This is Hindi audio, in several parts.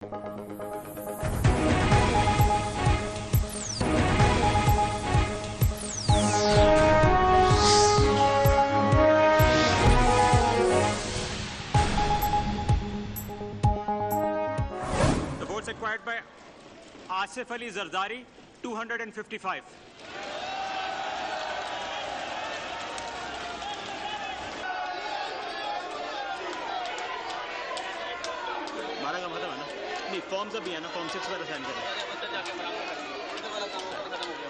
The votes acquired by Asif Ali Zardari, 255. हमारा काम खत्म है ना? नहीं, फॉर्म्स अभी है ना, फॉर्म 6 पर असाइन करें।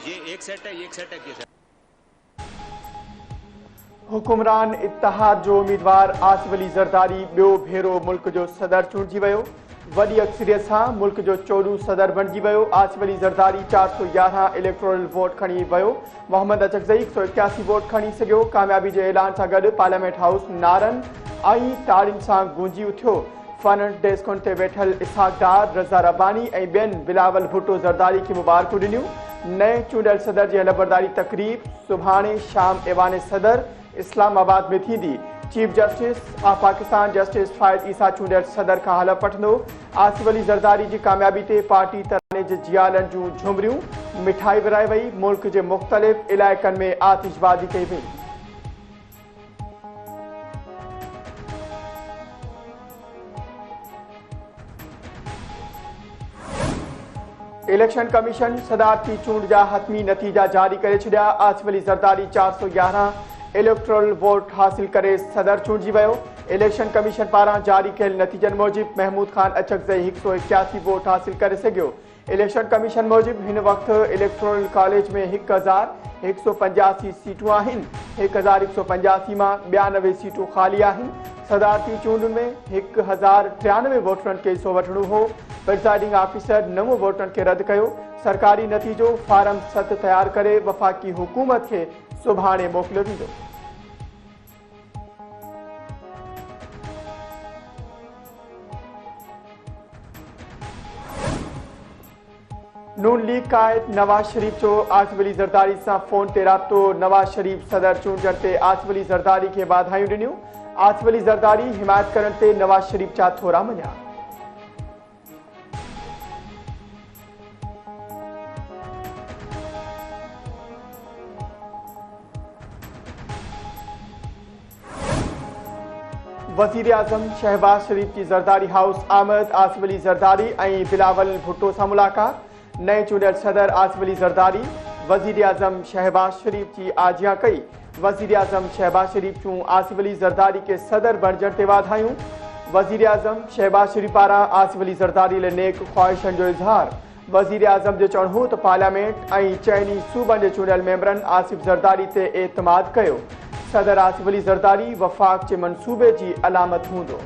ये एक सेट है, ये एक सेट है, ये सेट। हुकुमरान इत्तेहाद जो उम्मीदवार आसिफ अली ज़रदारी ॿियो भेरो मुल्क जो सदर चूंडिजी वियो। वॾी अक्सरियत सां मुल्क जो 14 सदर बणिजी वियो। आसिफ अली ज़रदारी 411 इलेक्टोरल वोट खणी वियो। मोहम्मद अचकज़ई 181 वोट खणी सघियो। कामयाबी जे ऐलान सां गॾु पार्लियामेंट हाउस नारनि ऐं ताड़ियुनि सां गूंजी उथियो। फ्रंट डेस्क ते वेठल इसहाक डार, रज़ा रब्बानी ऐं ॿियनि बिलावल भुट्टो ज़रदारी खे मुबारकूं ॾिनियूं। नए चूंडियल सदर जी हलबरदारी तक़रीब सुभाणे शाम ऐवान सदर इस्लामाबाद में थींदी। Chief justice of Pakistan justice Faez Isa चूंडियल सदर खां हलफ वठंदो। आसिफ अली ज़रदारी जी कामयाबी ते पार्टी तराने जे जियालनि जूं झुमरियूं मिठाई विराए वई। मुल्क जे मुख़्तलिफ़ इलाइक़नि में आतिशबाज़ी कई वई। इलेक्शन कमीशन सदारती चूंड जा हतमी नतीजा जारी करे छॾिया। आसिफ अली ज़रदारी 411 इलेक्टोरल वोट हासिल करे सदर चूंडिजी वियो। इलेक्शन कमीशन पारां जारी कयल नतीजनि मूजिब महमूद खान अचकज़ई 181 वोट हासिल करे सघियो। इलेक्शन कमीशन मूजिब हिन वक़्तु इलेक्टोरल कॉलेज में 1185 सीटूं आहिनि। 1185 मां 92 सीटूं ख़ाली आहिनि। सदारती चूंडुनि में 1093 वोटरनि खे हिसो वठिणो हो। प्रिज़ाइडिंग ऑफिसर 9 वोटरनि खे रद्द कयो। सरकारी नतीजो फारम 7 तयारु करे वफ़ाक़ी हुकूमत खे सुभाणे मोकिलियो वेंदो। नून लीग कायद नवाज शरीफ जो आसिफ अली ज़रदारी सां फोन ते राब्तो। नवाज शरीफ सदर चूंडण ते आसिफ अली ज़रदारी खे वाधायूं ॾिनियूं। आसिफ अली ज़रदारी हिमायत करण ते नवाज शरीफ जा थोरा मञिया। वज़ीर आज़म शहबाज शरीफ की ज़रदारी हाउस आमद। आसिफ अली ज़रदारी ऐं बिलावल भुट्टो सां मुलाक़ात। नए चूंडियल सदर आसिफ अली ज़रदारी वज़ीर आज़म शहबाज शरीफ की आजियां कई। वज़ीर आज़म शहबाज शरीफ जूं आसिफ अली ज़रदारी के सदर बणजण ते वाधायूं। वज़ीर आज़म शहबाज शरीफ पारां आसिफ अली ज़रदारी लाइ नेक ख़्वाहिशनि जो इज़हार। वज़ीर आज़म जो चवणु हो त पार्लियामेंट ऐं चइनी सूबनि जे चूंडियल मेंबरनि आसिफ ज़रदारी ते एतमाद कयो। सदर आसिफ अली ज़रदारी वफ़ाक़ जे मंसूबे जी अलामत हूंदो।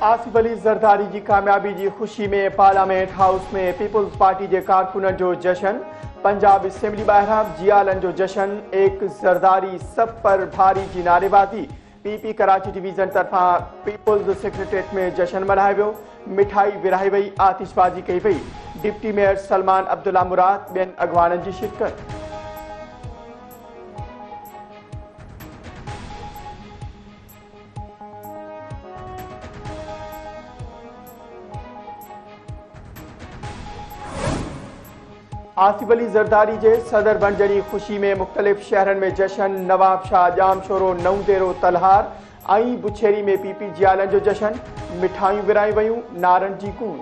आसिफ अली ज़रदारी की कामयाबी की खुशी में पार्लियामेंट हाउस में पीपल्स पार्टी के कारकुननि जो जश्न। पंजाब असेंबली ॿाहिरां जियालनि जो जश्न। एक ज़रदारी सब पर भारी की नारेबाज़ी। पीपी कराची डिवीज़न तरफां पीपल्स सेक्रेटरीट में जश्न मल्हायो वियो। मिठाई विराई वई, आतिशबाज़ी कई वई। डिप्टी मेयर सलमान अब्दुल्ला मुराद ॿियनि अॻवाननि जी शिरकत। आसिफ अली ज़रदारी के सदर बणजणी खुशी में मुख्तलिफ शहरन में जश्न। नवाब शाह जाम शोरो नवदेरो तलहार ऐं बुछेरी में पीपी जियालन जो जश्न। मिठाइयूं विराई वयूं, नारन जी गूंज।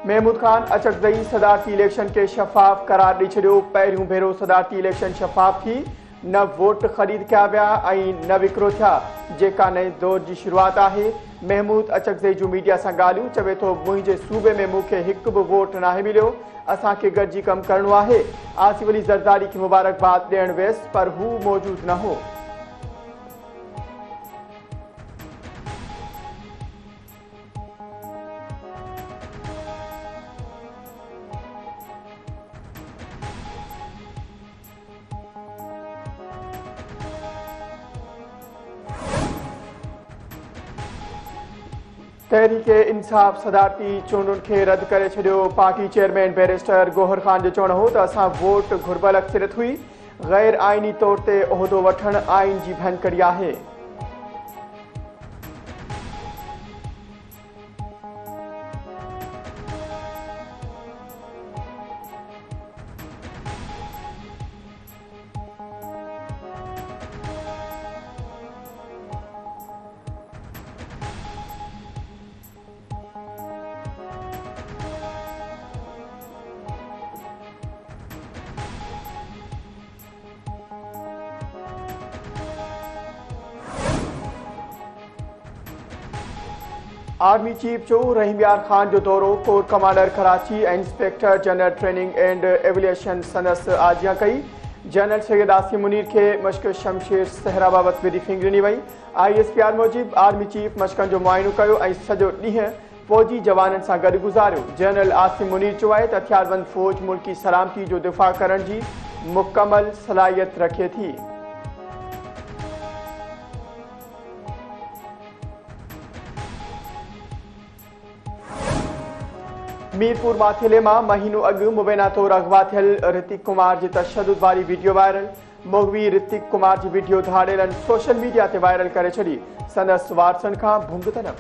महमूद खान अचकज़ई सदारती इलेक्शन के शफ़ाफ़ करार ॾेई छॾियो। पहिरियों भेरो सदारती इलेक्शन शफ़ाफ़ थी। न वोट ख़रीद किया विया ऐं न विकिरो थिया, जेका नए दौर जी शुरूआत आहे। महमूद अचकज़ई जूं मीडिया सां ॻाल्हियूं, चवे थो मुंहिंजे सूबे में मूंखे हिकु बि वोट नाहे मिलियो, असांखे गॾिजी कमु करणो आहे। आसिफ अली ज़रदारी खे मुबारकबाद ॾियण वियसि पर हू मौजूदु न हो। तहरीके इंसाफ़ सदारती चूंडुनि खे रद्द करे छॾियो। Party chairman barrister Gohar Khan जो चवणु हो त असां वोट घुर्बल अक्सरियत हुई, गैर आइनी तौर ते उहिदो वठणु आइन जी भञकड़ी आहे। आर्मी चीफ जो रहीम यार खान जो दौरो, कोर कमांडर कराची ऐं inspector general training and aviation संदस आजिया कई। जनरल सैयद आसिम मुनीर के मश्क शमशेर सहरा बाबति ब्रीफिंग ॾिनी वई। ISPR मूजिब आर्मी चीफ मश्कनि जो मुआइनो कयो ऐं सॼो ॾींहुं फौजी जवाननि सां गॾु गुज़ारियो। जनरल आसिम मुनीर चयो आहे त हथियारबंद फौज मुल्की सलामती जो दिफ़ा करण जी मुकमल सलाहियत रखे थी। मीरपुर माथेले मां महीनो अॻु मुबैना तौरु अगवा थियल ऋतिक कुमार जी तशद्दुद वारी video viral. मोगवी Hrithik Kumar ji video धाड़ेलनि social media ते वायरल करे छॾी। संदसि वारसनि खां भुंग तलब।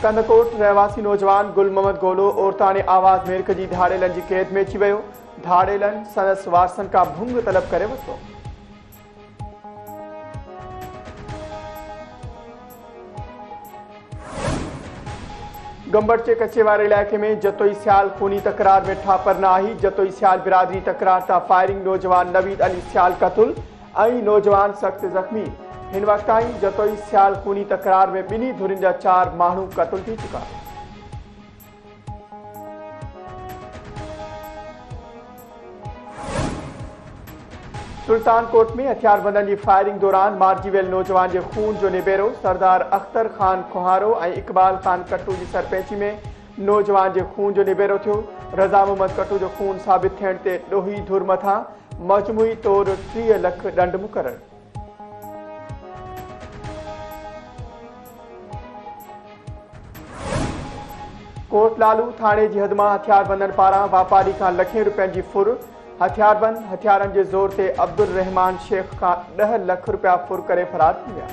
कंदकोट रहवासी नौजवान गुल मोहम्मद गोलो औरताने आवाज़ मेरक जी धाड़ेलनि जी क़ैद में अची वियो। धाड़ेलनि संदसि वारसनि खां भुंग तलब करे वरितो। गंबड़ जे कचे वारे इलाइक़े में जतोई सियाल खूनी तकरार में ठापर न आई। जतोई सियाल बिरादरी तकरार तां फायरिंग, नौजवान नवीद अली सियाल क़तुल ऐं नौजवान सख़्त ज़ख़्मी। हिन वक़्त ताईं जतोई सियाल खूनी तकरार में ॿिन्ही धुरियुनि जा 4 माण्हू क़तुल थी चुका। सुल्तानकोट में हथियारबंदनि जी फायरिंग दौरान मारिजी वियल नौजवान जे खून जो निबेरो। सरदार अख्तर खान खुहारो ऐं इकबाल खान कट्टू जी सरपंची में नौजवान जे खून जो निबेरो थियो। रज़ा मोहम्मद कट्टू जो खून साबित थियण ते ॾोही धुर मथां मजमूई तौरु 30 लख ॾंड मुक़ररु। कोटलालू थाणे जी हद मां हथियारबंदनि पारां वापारी खां लखें रुपयनि जी फुर। हथियारबंद हथियारनि जे ज़ोर ते अब्दुल रहमान शेख खां 10 लख रुपया फुर करे फरार थी विया।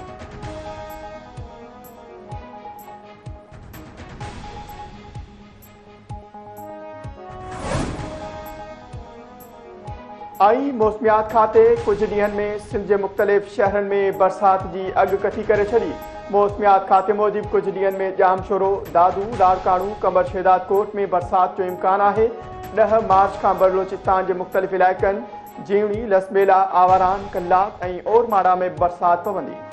ऐं मौसमियात खाते कुछ ॾींहनि में सिंध जे मुख़्तलिफ़ शहरनि में बरसात जी अॻकथी करे छॾी। मौसमियात खाते मूजिब कुछ ॾींहनि में जामशोरो, दादू, लाड़काणू, कंबर शेदात कोट में बरसात जो इम्कान आहे। 10 मार्च खां बलोचिस्तान जे मुख़्तलिफ़ इलाइक़नि जीवणी, लसबेला, आवारान, कल्लात ऐं ओरमाड़ा में बरसात पवंदी।